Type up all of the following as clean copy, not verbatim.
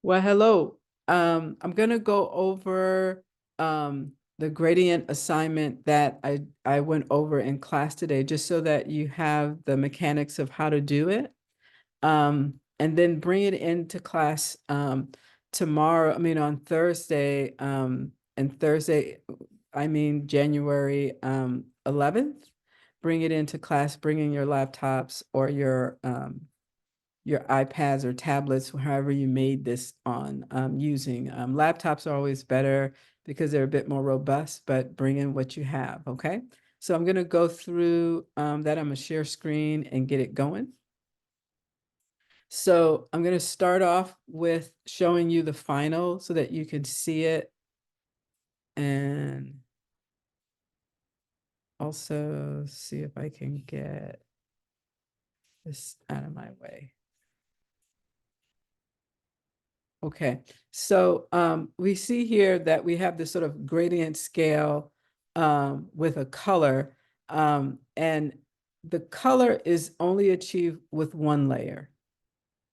Well, hello. I'm going to go over the gradient assignment that I went over in class today, just so that you have the mechanics of how to do it. And then bring it into class tomorrow, on Thursday, and Thursday, January 11th. Bring it into class, bring in your laptops or your iPads or tablets, however you made this on using. Laptops are always better because they're a bit more robust, but bring in what you have, okay? So I'm gonna go through that. I'm gonna share screen and get it going. So I'm gonna start off with showing you the final so that you can see it. And also see if I can get this out of my way. Okay, so we see here that we have this sort of gradient scale with a color, and the color is only achieved with one layer.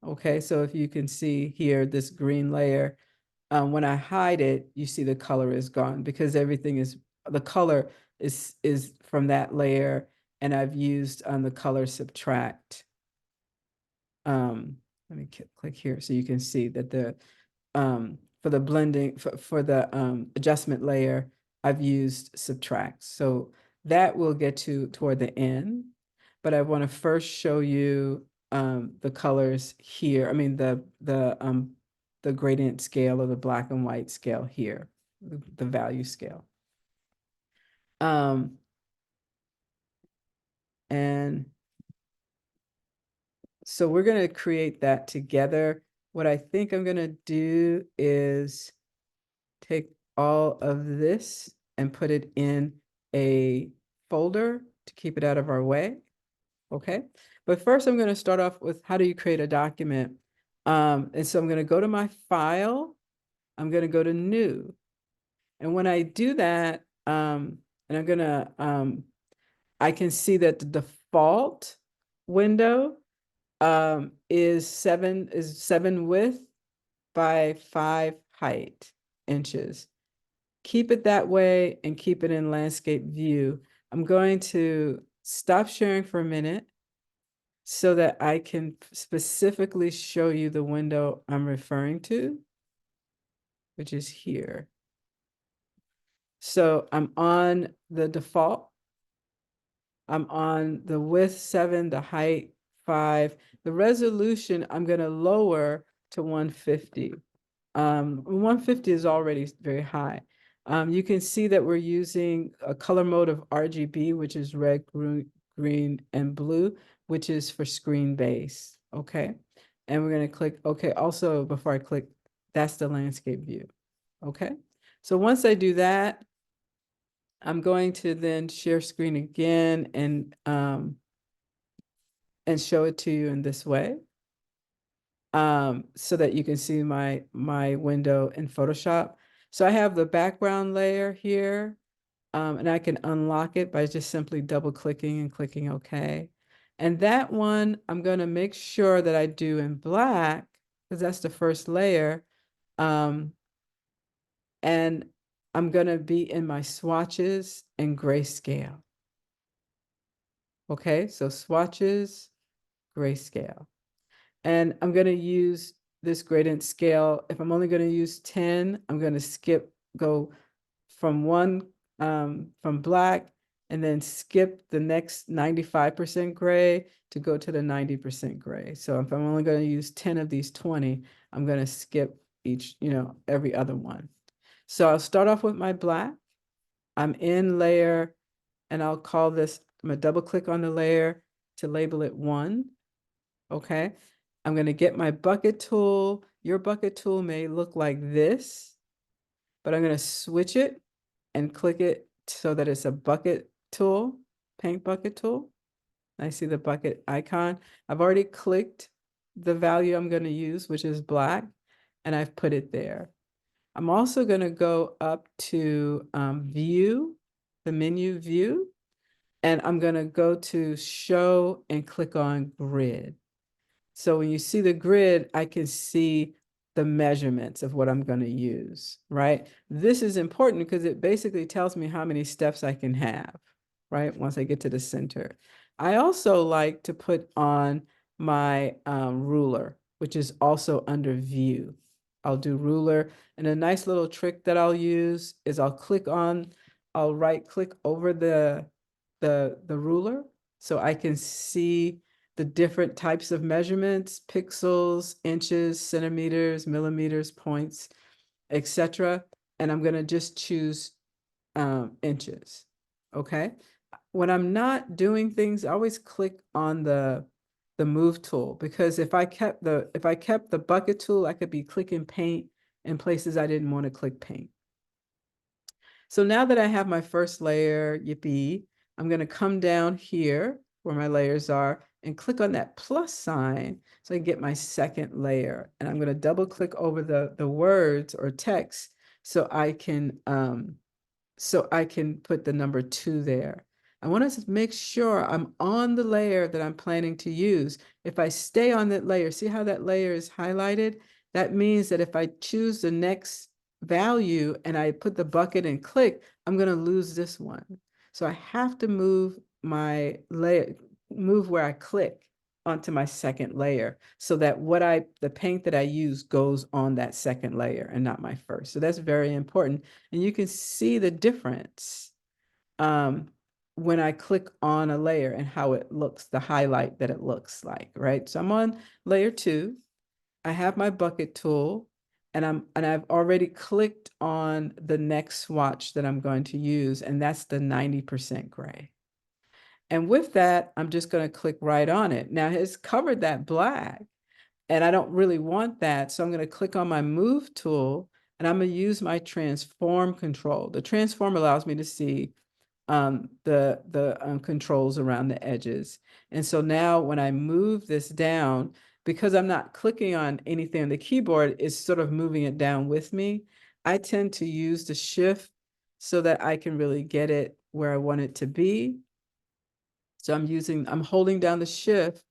Okay, so if you can see here, this green layer, when I hide it, you see the color is gone because everything is, the color is from that layer, and I've used the color subtract. Let me click here so you can see that the for the blending for the adjustment layer, I've used subtract. So that we'll get to toward the end, but I want to first show you the colors here. The gradient scale or the black and white scale here, the value scale. And so we're going to create that together. What I think I'm going to do is take all of this and put it in a folder to keep it out of our way. Okay. But first I'm going to start off with how do you create a document? And so I'm going to go to my file. I'm going to go to new. And when I do that, and I'm going to, I can see that the default window is seven width by 5 height inches. Keep it that way and keep it in landscape view. I'm going to stop sharing for a minute so that I can specifically show you the window I'm referring to, which is here. So I'm on the default. I'm on the width 7, the height 5. The resolution I'm going to lower to 150. 150 is already very high. You can see that we're using a color mode of RGB, which is red, green, and blue, which is for screen base. Okay. And we're going to click OK. Also, before I click, that's the landscape view. Okay. So once I do that, I'm going to then share screen again and show it to you in this way. So that you can see my window in Photoshop. So I have the background layer here, and I can unlock it by just simply double clicking and clicking OK. And that one, I'm going to make sure that I do in black because that's the first layer. And I'm going to be in my swatches and grayscale. Okay, so swatches, grayscale. And I'm going to use this gradient scale. If I'm only going to use 10, I'm going to go from from black, and then skip the next 95% gray to go to the 90% gray. So if I'm only going to use 10 of these 20, I'm going to skip each, every other one. So I'll start off with my black. I'm in layer, and I'll call this, I'm going to double click on the layer to label it 1. Okay. I'm going to get my bucket tool. Your bucket tool may look like this, but I'm going to switch it and click it so that it's a bucket tool, paint bucket tool. I see the bucket icon. I've already clicked the value I'm going to use, which is black, and I've put it there. I'm also going to go up to view, the menu view, and I'm going to go to show and click on grid. So when you see the grid, I can see the measurements of what I'm going to use, right? This is important because it basically tells me how many steps I can have, right? Once I get to the center. I also like to put on my ruler, which is also under view. I'll do ruler, and a nice little trick that I'll use is I'll right click over the ruler so I can see the different types of measurements, pixels, inches, centimeters, millimeters, points, etc. And I'm going to just choose inches. Okay. When I'm not doing things, I always click on the move tool, because if I kept the bucket tool, I could be clicking paint in places I didn't want to click paint. So now that I have my first layer, yippee, I'm going to come down here where my layers are and click on that plus sign so I can get my second layer. And I'm going to double click over the words or text so I can put the number 2 there. I want to make sure I'm on the layer that I'm planning to use. If I stay on that layer, see how that layer is highlighted? That means that if I choose the next value and I put the bucket and click, I'm going to lose this one. So I have to move my layer, move where I click onto my second layer so that the paint that I use goes on that second layer and not my first. So that's very important. And you can see the difference when I click on a layer and how it looks, the highlight that it looks like, right? So I'm on layer 2. I have my bucket tool and I've already clicked on the next swatch that I'm going to use, and that's the 90% gray. And with that, I'm just going to click right on it. Now it's covered that black, and I don't really want that. So I'm going to click on my move tool and I'm going to use my transform control. The transform allows me to see the controls around the edges. And so now when I move this down, because I'm not clicking on anything on the keyboard, it's sort of moving it down with me. I tend to use the shift so that I can really get it where I want it to be. So I'm holding down the shift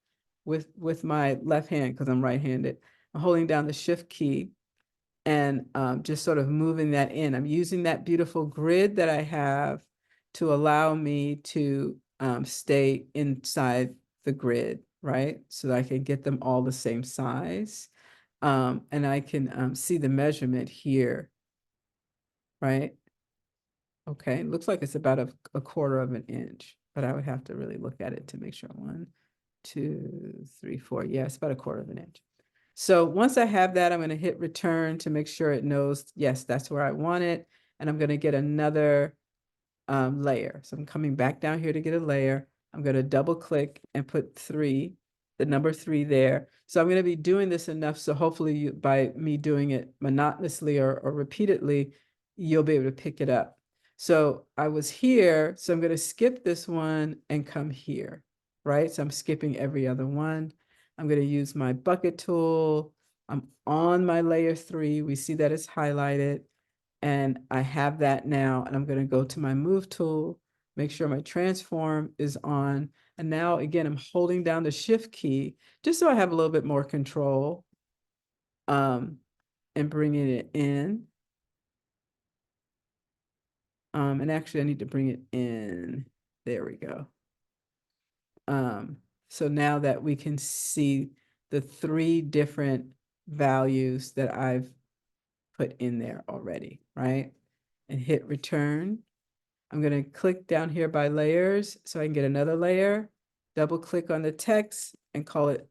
with my left hand because I'm right-handed. I'm holding down the shift key and just sort of moving that in. I'm using that beautiful grid that I have to allow me to stay inside the grid, right? So that I can get them all the same size. And I can see the measurement here, right? Okay, looks like it's about a quarter of an inch, but I would have to really look at it to make sure. 1, 2, 3, 4. Yeah, it's about a quarter of an inch. So once I have that, I'm going to hit return to make sure it knows, yes, that's where I want it. And I'm going to get another layer. So I'm coming back down here to get a layer. I'm going to double click and put 3, the number 3 there. So I'm going to be doing this enough. So hopefully by me doing it monotonously or repeatedly, you'll be able to pick it up. So I was here, so I'm going to skip this one and come here, right? So I'm skipping every other one. I'm going to use my bucket tool. I'm on my layer 3. We see that it's highlighted. And I have that now, and I'm going to go to my move tool, make sure my transform is on. And now again, I'm holding down the shift key just so I have a little bit more control and bringing it in. And actually I need to bring it in. There we go. So now that we can see the 3 different values that I've put in there already, right? And hit return. I'm going to click down here by layers so I can get another layer, double click on the text and call it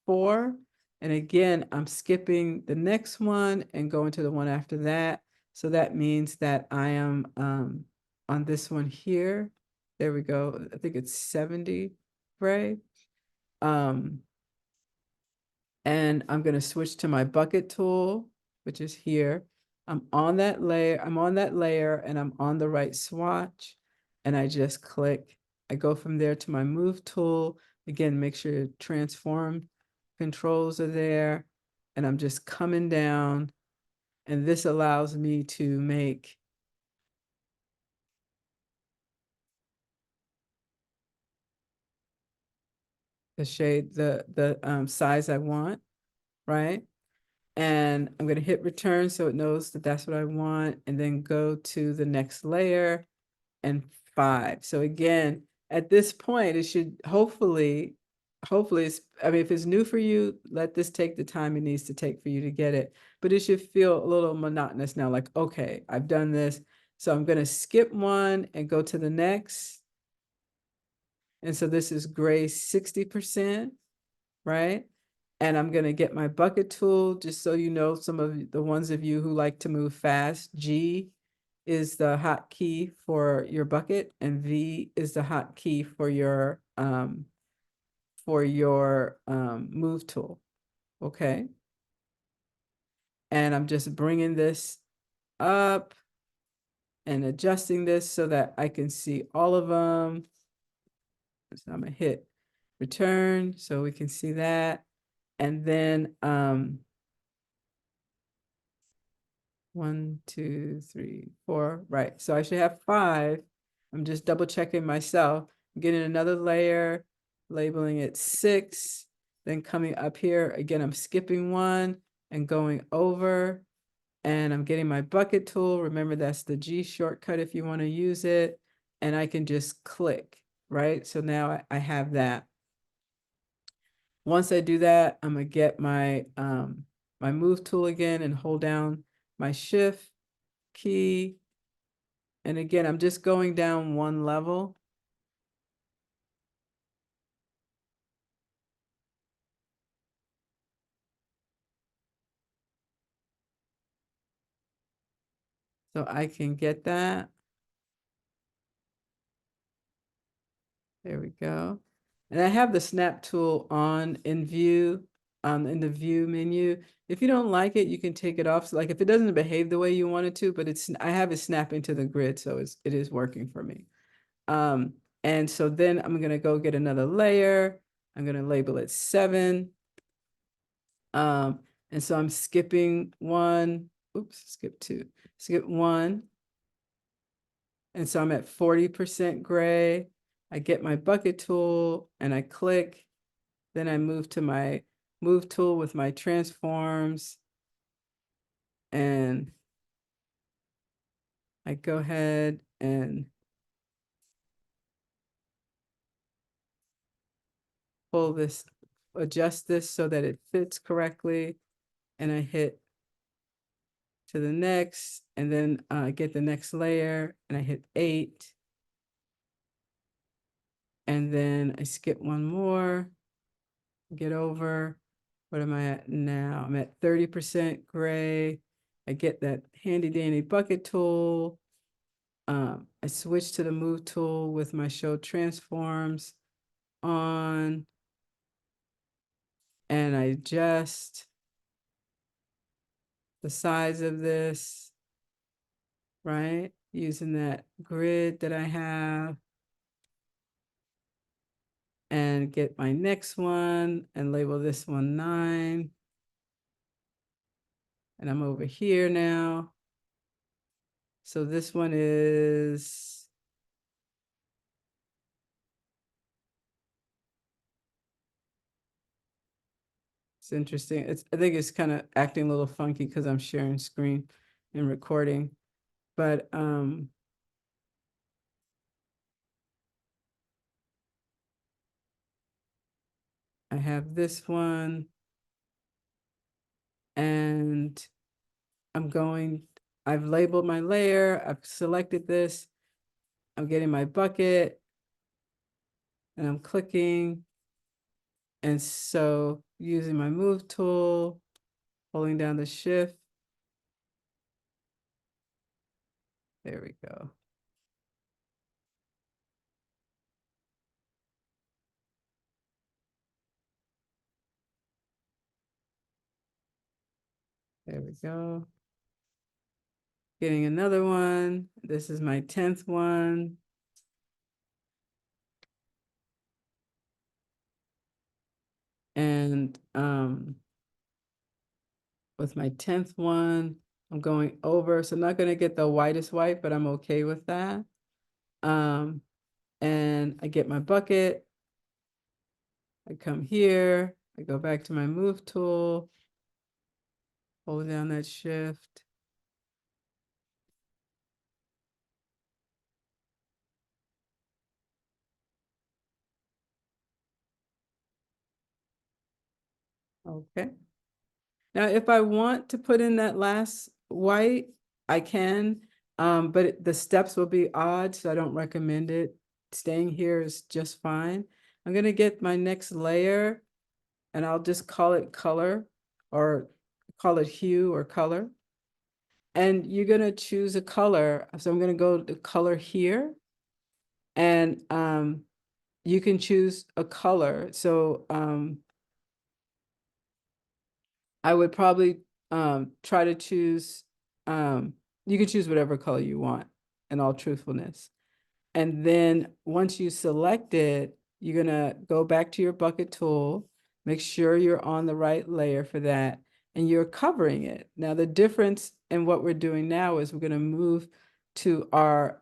4. And again, I'm skipping the next one and going to the one after that. So that means that I am on this one here. There we go. I think it's 70 gray. And I'm going to switch to my bucket tool, which is here. I'm on that layer and I'm on the right swatch, and I just click. I go from there to my move tool. Again, make sure your transform controls are there, and I'm just coming down, and this allows me to make the shade, the size I want, right? And I'm going to hit return so it knows that that's what I want, and then go to the next layer and 5. So again, at this point, it should hopefully, it's, I mean, if it's new for you, let this take the time it needs to take for you to get it. But it should feel a little monotonous now, like, okay, I've done this. So I'm going to skip one and go to the next. And so this is gray 60%, right? And I'm going to get my bucket tool, just so you know, some of the ones of you who like to move fast. G is the hotkey for your bucket, and V is the hotkey for your move tool. Okay. And I'm just bringing this up and adjusting this so that I can see all of them. So I'm gonna hit return so we can see that. And then 1, 2, 3, 4, right. So I should have 5. I'm just double checking myself. I'm getting another layer, labeling it 6, then coming up here. Again, I'm skipping one and going over, and I'm getting my bucket tool. Remember, that's the G shortcut if you want to use it. And I can just click, right? So now I have that. Once I do that, I'm gonna get my my move tool again and hold down my shift key. And again, I'm just going down one level. So I can get that. There we go. And I have the snap tool on in view, in the view menu. If you don't like it, you can take it off. So like if it doesn't behave the way you want it to, but I have it snapping to the grid, so it is working for me. And so then I'm gonna go get another layer. I'm gonna label it 7. And so I'm skipping 1. Oops, skip 2. Skip 1. And so I'm at 40% gray. I get my bucket tool and I click. Then I move to my move tool with my transforms. And I go ahead and pull this, adjust this so that it fits correctly. And I hit to the next, and then I get the next layer and I hit 8. And then I skip one more, get over. What am I at now? I'm at 30% gray. I get that handy dandy bucket tool. I switch to the move tool with my show transforms on, and I adjust the size of this, right? Using that grid that I have, and get my next one and label this one 9. And I'm over here now. So this one is, it's interesting. I think it's kind of acting a little funky because I'm sharing screen and recording. But I have this one, and I've labeled my layer, I've selected this, I'm getting my bucket, and I'm clicking. And so using my move tool, holding down the shift. There we go. There we go. Getting another one. This is my 10th one. And with my 10th one, I'm going over. So I'm not going to get the whitest white, but I'm okay with that. And I get my bucket. I come here. I go back to my move tool. Hold down that shift. Okay. Now, if I want to put in that last white, I can, but the steps will be odd, so I don't recommend it. Staying here is just fine. I'm gonna get my next layer and I'll just call it color or call it hue or color. And you're gonna choose a color. So I'm gonna go to color here and you can choose a color. So I would probably try to choose, you can choose whatever color you want in all truthfulness. And then once you select it, you're gonna go back to your bucket tool, make sure you're on the right layer for that, and you're covering it. Now, the difference in what we're doing now is we're gonna move to our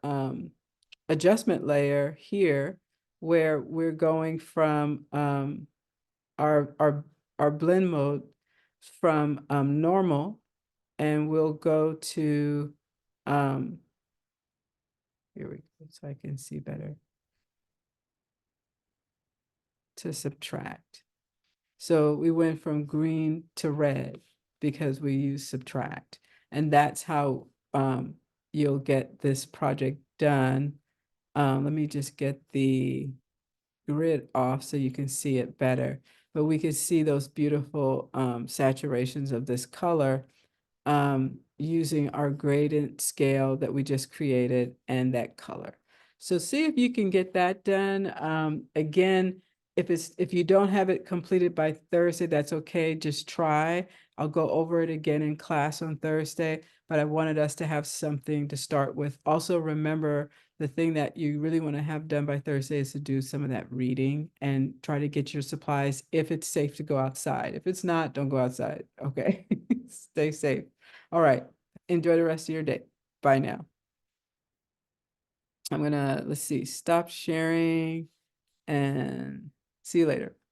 adjustment layer here, where we're going from our, our, our blend mode from normal, and we'll go to, um, here we go, so I can see better, to subtract. So we went from green to red because we use subtract. And that's how you'll get this project done. Let me just get the grid off so you can see it better. But we can see those beautiful saturations of this color using our gradient scale that we just created and that color. So see if you can get that done. Again, if you don't have it completed by Thursday, that's okay. Just try. I'll go over it again in class on Thursday, but I wanted us to have something to start with. Also, remember the thing that you really want to have done by Thursday is to do some of that reading and try to get your supplies if it's safe to go outside. If it's not, don't go outside. Okay. Stay safe. All right. Enjoy the rest of your day. Bye now. I'm gonna, let's see, stop sharing and see you later.